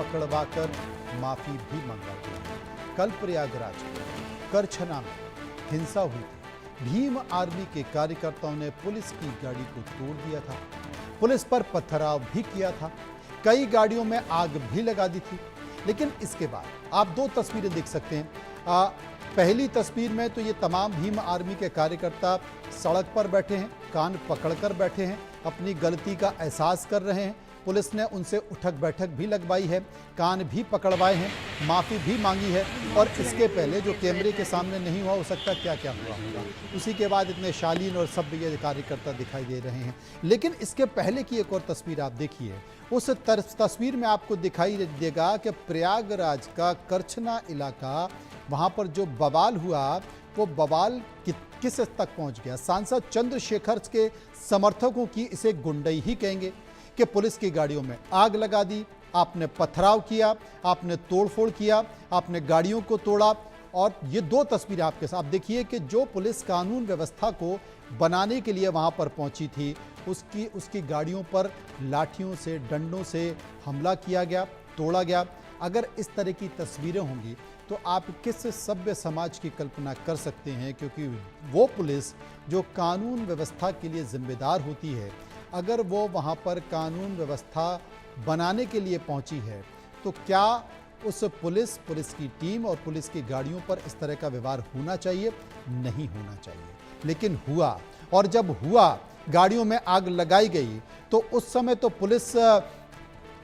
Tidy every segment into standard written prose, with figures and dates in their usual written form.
पकड़वाकर माफी भी मंगवाई है। कल प्रयागराज के करछना में हिंसा हुई थी। भीम आर्मी के कार्यकर्ताओं ने पुलिस की गाड़ी को तोड़ दिया था, पुलिस पर पथराव भी किया था, कई गाड़ियों में आग भी लगा दी थी। लेकिन इसके बाद आप दो तस्वीरें देख सकते हैं। पहली तस्वीर में तो ये तमाम भीम आर्मी के कार्यकर्ता सड़क पर बैठे हैं, कान पकड़कर बैठे हैं, अपनी गलती का एहसास कर रहे हैं। पुलिस ने उनसे उठक बैठक भी लगवाई है, कान भी पकड़वाए हैं, माफ़ी भी मांगी है। और इसके पहले जो कैमरे के सामने नहीं हुआ, हो सकता क्या क्या हुआ होगा। उसी के बाद इतने शालीन और सभ्य कार्यकर्ता दिखाई दे रहे हैं। लेकिन इसके पहले की एक और तस्वीर आप देखिए। उस तस्वीर में आपको दिखाई देगा कि प्रयागराज का करछना इलाका, वहाँ पर जो बवाल हुआ, वो बवाल किस तक पहुँच गया। सांसद चंद्रशेखर के समर्थकों की इसे गुंडई ही कहेंगे कि पुलिस की गाड़ियों में आग लगा दी, आपने पथराव किया, आपने तोड़फोड़ किया, आपने गाड़ियों को तोड़ा। और ये दो तस्वीरें आपके साथ देखिए कि जो पुलिस कानून व्यवस्था को बनाने के लिए वहां पर पहुंची थी, उसकी गाड़ियों पर लाठियों से, डंडों से हमला किया गया, तोड़ा गया। अगर इस तरह की तस्वीरें होंगी तो आप किस सभ्य समाज की कल्पना कर सकते हैं। क्योंकि वो पुलिस जो कानून व्यवस्था के लिए जिम्मेदार होती है, अगर वो वहाँ पर कानून व्यवस्था बनाने के लिए पहुँची है, तो क्या उस पुलिस की टीम और पुलिस की गाड़ियों पर इस तरह का व्यवहार होना चाहिए? नहीं होना चाहिए। लेकिन हुआ, और जब हुआ, गाड़ियों में आग लगाई गई, तो उस समय तो पुलिस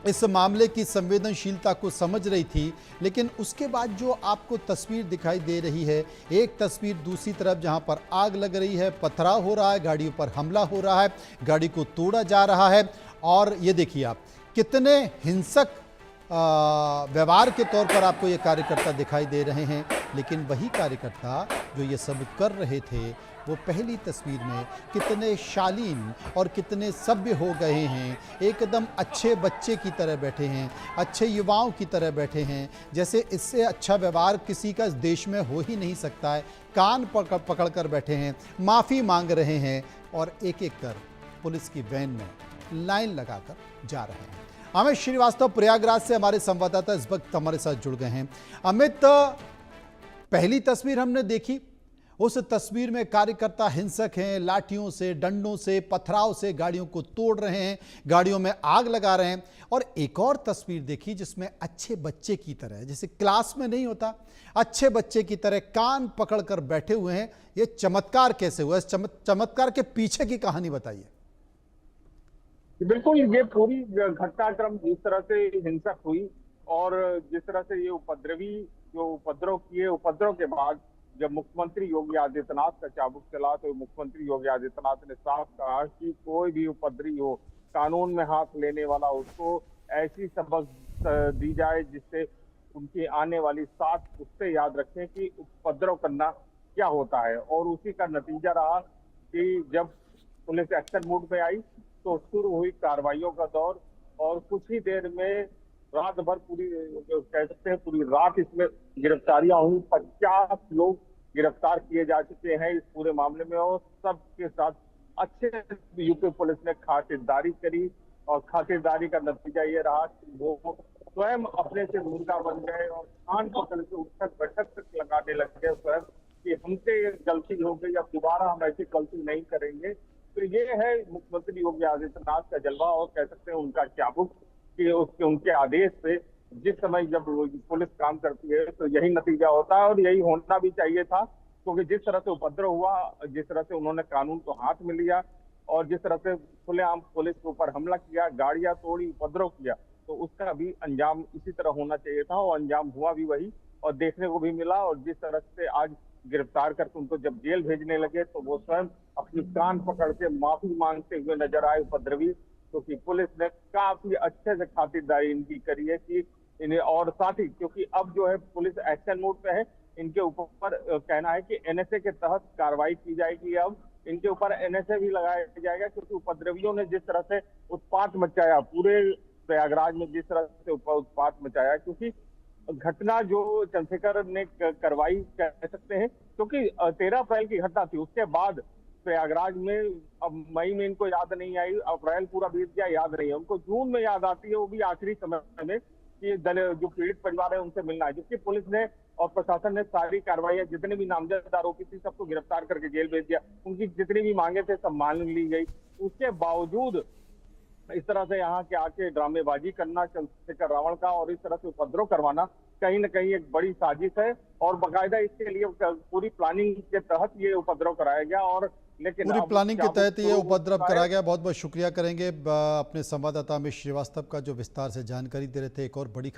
इस मामले की संवेदनशीलता को समझ रही थी। लेकिन उसके बाद जो आपको तस्वीर दिखाई दे रही है, एक तस्वीर दूसरी तरफ जहां पर आग लग रही है, पथराव हो रहा है, गाड़ियों पर हमला हो रहा है, गाड़ी को तोड़ा जा रहा है। और ये देखिए आप, कितने हिंसक व्यवहार के तौर पर आपको ये कार्यकर्ता दिखाई दे रहे हैं। लेकिन वही कार्यकर्ता जो ये सब कर रहे थे, वो पहली तस्वीर में कितने शालीन और कितने सभ्य हो गए हैं। एकदम अच्छे बच्चे की तरह बैठे हैं, अच्छे युवाओं की तरह बैठे हैं, जैसे इससे अच्छा व्यवहार किसी का इस देश में हो ही नहीं सकता है। कान पकड़ कर बैठे हैं, माफ़ी मांग रहे हैं, और एक एक कर पुलिस की वैन में लाइन लगाकर जा रहे हैं। अमित श्रीवास्तव प्रयागराज से हमारे संवाददाता इस वक्त हमारे साथ जुड़ गए हैं। अमित, पहली तस्वीर हमने देखी, उस तस्वीर में कार्यकर्ता हिंसक हैं, लाठियों से, डंडों से, पथराव से गाड़ियों को तोड़ रहे हैं, गाड़ियों में आग लगा रहे हैं। और एक और तस्वीर देखी जिसमें अच्छे बच्चे की तरह, जैसे क्लास में नहीं होता, अच्छे बच्चे की तरह कान पकड़कर बैठे हुए हैं। ये चमत्कार कैसे हुआ? इस चमत्कार के पीछे की कहानी बताइए। बिल्कुल, ये पूरी घटनाक्रम जिस तरह से हिंसक हुई और जिस तरह से ये उपद्रवी जो उपद्रव किए, उपद्रव के बाद जब मुख्यमंत्री योगी आदित्यनाथ का चाबुक चला, तो मुख्यमंत्री योगी आदित्यनाथ ने साफ कहा कि कोई भी उपद्रवी हो, कानून में हाथ लेने वाला, उसको ऐसी सबक दी जाए जिससे उनकी आने वाली साथ उससे याद रखें कि उपद्रव करना क्या होता है। और उसी का नतीजा रहा कि जब पुलिस एक्शन मोड में आई तो शुरू हुई कार्रवाइयों का दौर, और कुछ ही देर में रात भर पूरी कह सकते हैं पूरी रात इसमें गिरफ्तारियां हुई। 50 लोग गिरफ्तार किए जा चुके हैं इस पूरे मामले में, और सबके साथ अच्छे यूपी पुलिस ने खातिरदारी करी। और खातिरदारी का नतीजा ये रहा कि वो स्वयं अपने से मुर्गा बन गए और कान पकड़ के उठक बैठक तक लगाने लग गए स्वयं कि हमसे ये गलती हो गई, अब दोबारा हम ऐसी गलती नहीं करेंगे। तो ये है मुख्यमंत्री योगी आदित्यनाथ का जलवा, और कह सकते हैं उनका चाबुक कि उनके आदेश पे जिस समय जब पुलिस काम करती है तो यही नतीजा होता है, और यही होना भी चाहिए था। क्योंकि जिस तरह से उपद्रव हुआ, जिस तरह से उन्होंने कानून को हाथ में लिया, और जिस तरह से खुलेआम पुलिस के ऊपर हमला किया, गाड़ियां तोड़ी, उपद्रव किया, तो उसका भी अंजाम इसी तरह होना चाहिए था, और अंजाम हुआ भी वही, और देखने को भी मिला। और जिस तरह से आज गिरफ्तार करके उनको जब जेल भेजने लगे, तो वो स्वयं अपनी कान पकड़ के माफी मांगते हुए नजर आए उपद्रवी। क्योंकि पुलिस ने काफी अच्छे से खातिरदारी इनकी करी है कि इन्हें, और साथ ही क्योंकि अब जो है पुलिस एक्शन मोड पे है, इनके ऊपर कहना है कि एनएसए के तहत कार्रवाई की जाएगी। अब इनके ऊपर एनएसए भी लगाया जाएगा, क्योंकि उपद्रवियों ने जिस तरह से उत्पात मचाया पूरे प्रयागराज में, जिस तरह से उत्पात मचाया, क्योंकि घटना जो चंद्रशेखर ने करवाई कह सकते हैं, क्योंकि 13 अप्रैल की घटना थी। उसके बाद प्रयागराज में, अब मई में इनको याद नहीं आई, अप्रैल पूरा बीत गया, याद नहीं है उनको, जून में याद आती है, वो भी आखिरी समय में कि जो पीड़ित परिवार है उनसे मिलना है, जबकि पुलिस ने और प्रशासन ने सारी कार्रवाई, जितने भी नामजद आरोपी थी सबको गिरफ्तार करके जेल भेज दिया। उनकी जितनी भी मांगे थे सब मान ली गई। उसके बावजूद इस तरह से यहाँ के आके ड्रामेबाजी करना चंद्रशेखर रावण का और इस तरह से उपद्रव करवाना कहीं न कहीं एक बड़ी साजिश है और बाकायदा इसके लिए पूरी प्लानिंग के तहत ये उपद्रव कराया गया। और लेकिन पूरी अब प्लानिंग के चाबुक तहत ये शुरू हो उपद्रव चुका है। कराया गया। बहुत बहुत शुक्रिया करेंगे अपने संवाददाता अमित श्रीवास्तव का, जो विस्तार से जानकारी दे रहे थे। एक और बड़ी खबर